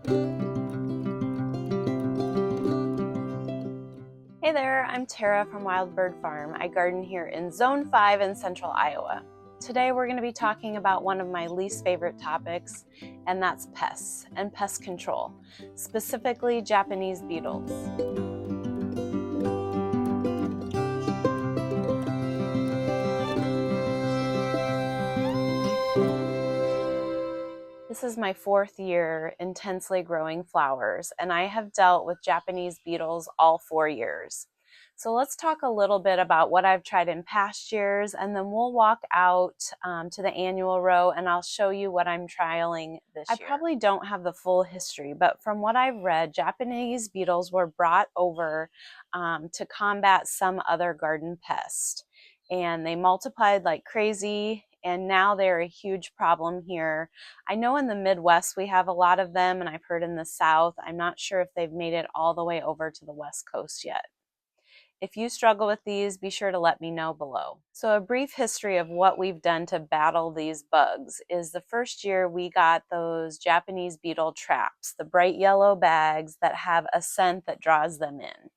Hey there, I'm Tara from Wild Bird Farm. I garden here in Zone 5 in central Iowa. Today we're going to be talking about one of my least favorite topics, and that's pests and pest control, specifically Japanese beetles. This is my 4th year intensely growing flowers, and I have dealt with Japanese beetles all 4 years. So let's talk a little bit about what I've tried in past years, and then we'll walk out to the annual row and I'll show you what I'm trialing this year. I probably don't have the full history, but from what I've read, Japanese beetles were brought over to combat some other garden pest. And they multiplied like crazy, and now they're a huge problem here. I know in the Midwest we have a lot of them, and I've heard in the South. I'm not sure if they've made it all the way over to the West Coast yet. If you struggle with these, be sure to let me know below. So a brief history of what we've done to battle these bugs is the first year we got those Japanese beetle traps, the bright yellow bags that have a scent that draws them in.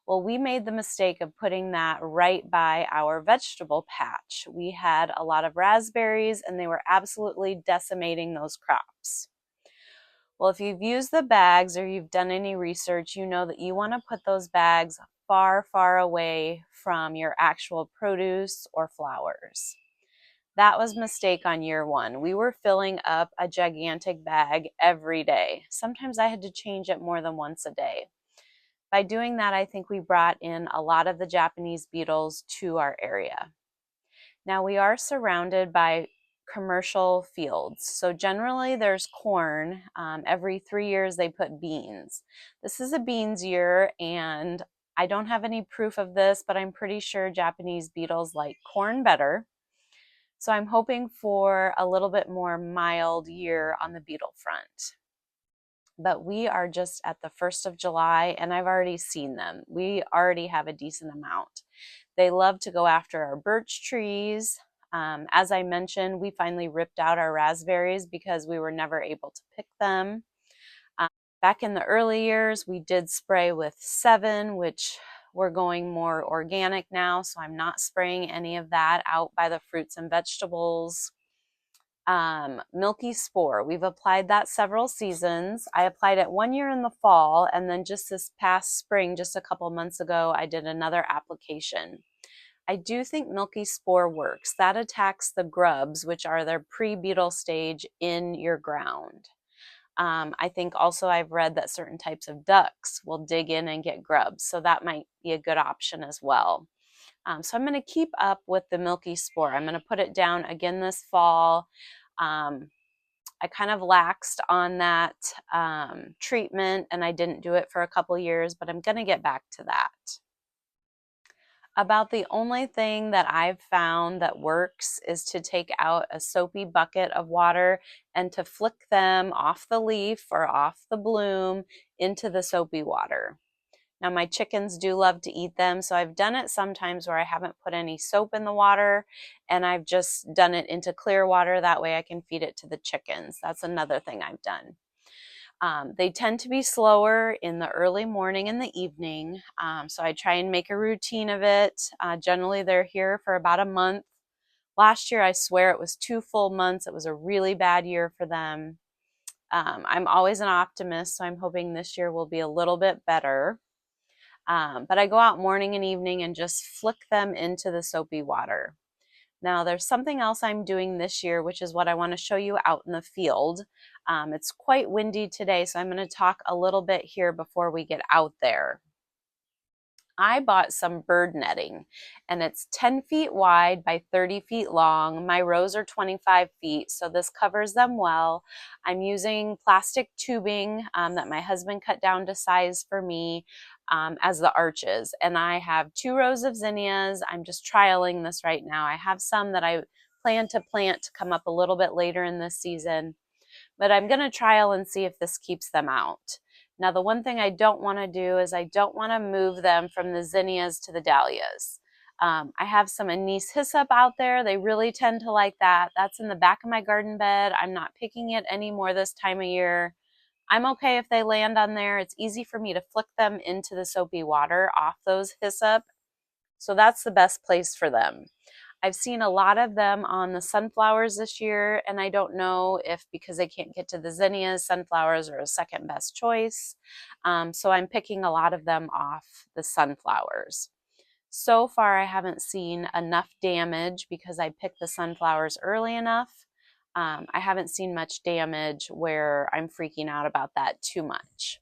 Well, we made the mistake of putting that right by our vegetable patch. We had a lot of raspberries and they were absolutely decimating those crops. Well, if you've used the bags or you've done any research, you know that you want to put those bags far, far away from your actual produce or flowers. That was a mistake on year 1. We were filling up a gigantic bag every day. Sometimes I had to change it more than once a day. By doing that, I think we brought in a lot of the Japanese beetles to our area. Now we are surrounded by commercial fields. So generally there's corn. Every 3 years they put beans. This is a beans year, and I don't have any proof of this, but I'm pretty sure Japanese beetles like corn better. So I'm hoping for a little bit more mild year on the beetle front. But we are just at the 1st of July and I've already seen them. We already have a decent amount. They love to go after our birch trees. As I mentioned, we finally ripped out our raspberries because we were never able to pick them. Back in the early years, we did spray with 7, which we're going more organic now, so I'm not spraying any of that out by the fruits and vegetables. Milky spore, we've applied that several seasons. I applied it 1 year in the fall, and then just this past spring, just a couple months ago, I did another application. I do think milky spore works. That attacks the grubs, which are their pre-beetle stage in your ground. I think also I've read that certain types of ducks will dig in and get grubs, so that might be a good option as well. So I'm going to keep up with the milky spore. I'm going to put it down again this fall. I kind of laxed on that treatment, and I didn't do it for a couple years, but I'm going to get back to that. About the only thing that I've found that works is to take out a soapy bucket of water and to flick them off the leaf or off the bloom into the soapy water. Now my chickens do love to eat them, so I've done it sometimes where I haven't put any soap in the water and I've just done it into clear water. That way I can feed it to the chickens. That's another thing I've done. They tend to be slower in the early morning and the evening, so I try and make a routine of it. Generally they're here for about a month. Last year I swear it was 2 full months. It was a really bad year for them. I'm always an optimist, so I'm hoping this year will be a little bit better. But I go out morning and evening and just flick them into the soapy water. Now there's something else I'm doing this year, which is what I want to show you out in the field. It's quite windy today, so I'm going to talk a little bit here before we get out there. I bought some bird netting, and it's 10 feet wide by 30 feet long. My rows are 25 feet, so this covers them well. I'm using plastic tubing that my husband cut down to size for me as the arches, and I have 2 rows of zinnias. I'm just trialing this right now. I have some that I plan to plant to come up a little bit later in this season, but I'm going to trial and see if this keeps them out. Now, the one thing I don't want to do is I don't want to move them from the zinnias to the dahlias. I have some anise hyssop out there. They really tend to like that. That's in the back of my garden bed. I'm not picking it anymore this time of year. I'm okay if they land on there. It's easy for me to flick them into the soapy water off those hyssop. So that's the best place for them. I've seen a lot of them on the sunflowers this year, and I don't know if because they can't get to the zinnias, sunflowers are a second best choice. So I'm picking a lot of them off the sunflowers. So far, I haven't seen enough damage because I picked the sunflowers early enough. I haven't seen much damage where I'm freaking out about that too much.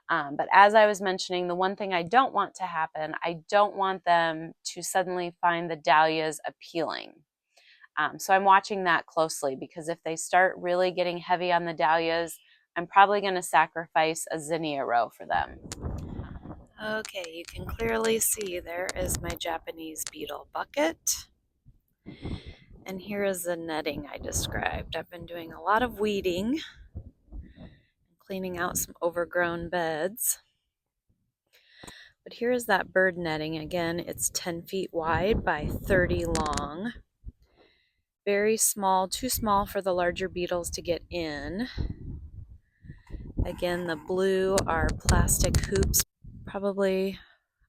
But as I was mentioning, the one thing I don't want to happen, I don't want them to suddenly find the dahlias appealing. So I'm watching that closely because if they start really getting heavy on the dahlias, I'm probably going to sacrifice a zinnia row for them. Okay, you can clearly see there is my Japanese beetle bucket. And here is the netting I described. I've been doing a lot of weeding, cleaning out some overgrown beds. But here is that bird netting. Again, it's 10 feet wide by 30 long. Very small, too small for the larger beetles to get in. Again, the blue are plastic hoops, probably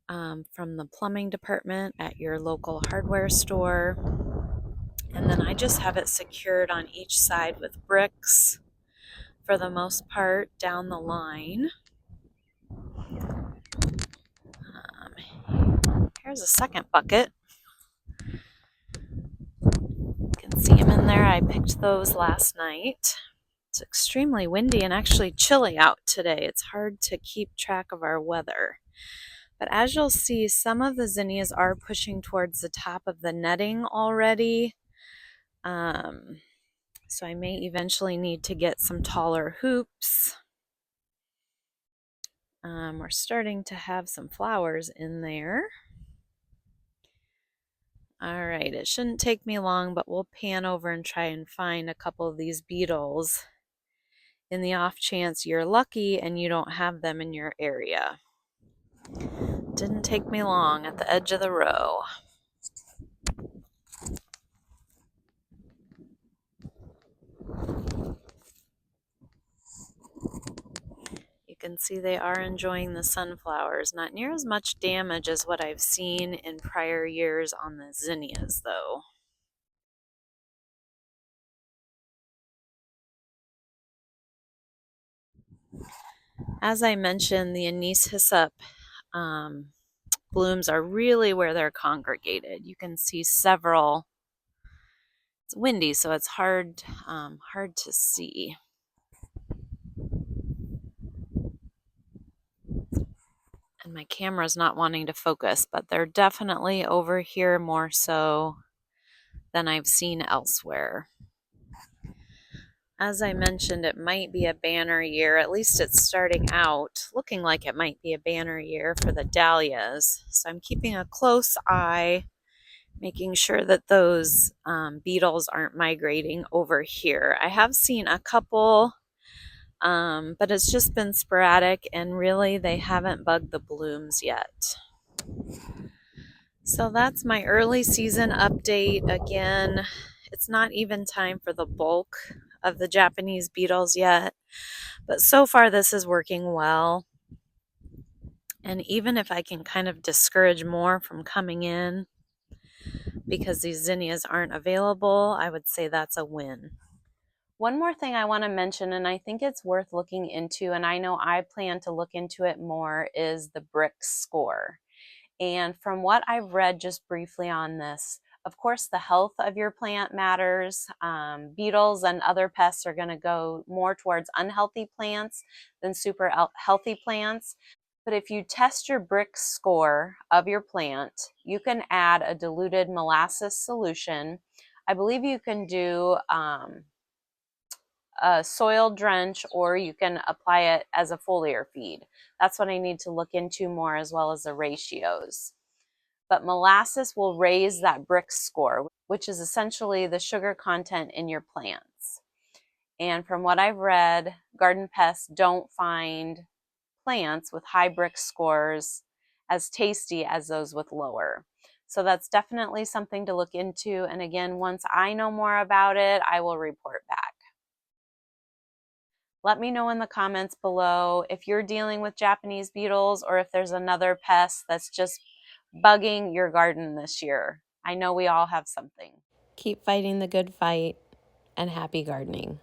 from the plumbing department at your local hardware store. And then I just have it secured on each side with bricks for the most part down the line. Here's a second bucket. You can see them in there. I picked those last night. It's extremely windy and actually chilly out today. It's hard to keep track of our weather. But as you'll see, some of the zinnias are pushing towards the top of the netting already. So I may eventually need to get some taller hoops. We're starting to have some flowers in there. All right, it shouldn't take me long, but we'll pan over and try and find a couple of these beetles in the off chance you're lucky and you don't have them in your area. Didn't take me long at the edge of the row. You can see they are enjoying the sunflowers. Not near as much damage as what I've seen in prior years on the zinnias, though. As I mentioned, the anise hyssop blooms are really where they're congregated. You can see several. It's windy, so it's hard to see. And my camera's not wanting to focus, but they're definitely over here more so than I've seen elsewhere. As I mentioned, it might be a banner year. At least it's starting out looking like it might be a banner year for the dahlias. So I'm keeping a close eye, making sure that those beetles aren't migrating over here. I have seen a couple, but it's just been sporadic, and really they haven't bugged the blooms yet. So that's my early season update. Again, it's not even time for the bulk of the Japanese beetles yet, but so far this is working well. And even if I can kind of discourage more from coming in because these zinnias aren't available, I would say that's a win. One more thing I want to mention, and I think it's worth looking into, and I know I plan to look into it more, is the brick spore. And from what I've read just briefly on this, of course, the health of your plant matters. Beetles and other pests are going to go more towards unhealthy plants than super healthy plants. But if you test your brick score of your plant, you can add a diluted molasses solution. I believe you can do a soil drench, or you can apply it as a foliar feed. That's what I need to look into more, as well as the ratios. But molasses will raise that brick score, which is essentially the sugar content in your plants. And from what I've read, garden pests don't find plants with high brick scores as tasty as those with lower. So that's definitely something to look into. And again, once I know more about it, I will report back. Let me know in the comments below if you're dealing with Japanese beetles or if there's another pest that's just bugging your garden this year. I know we all have something. Keep fighting the good fight, and happy gardening.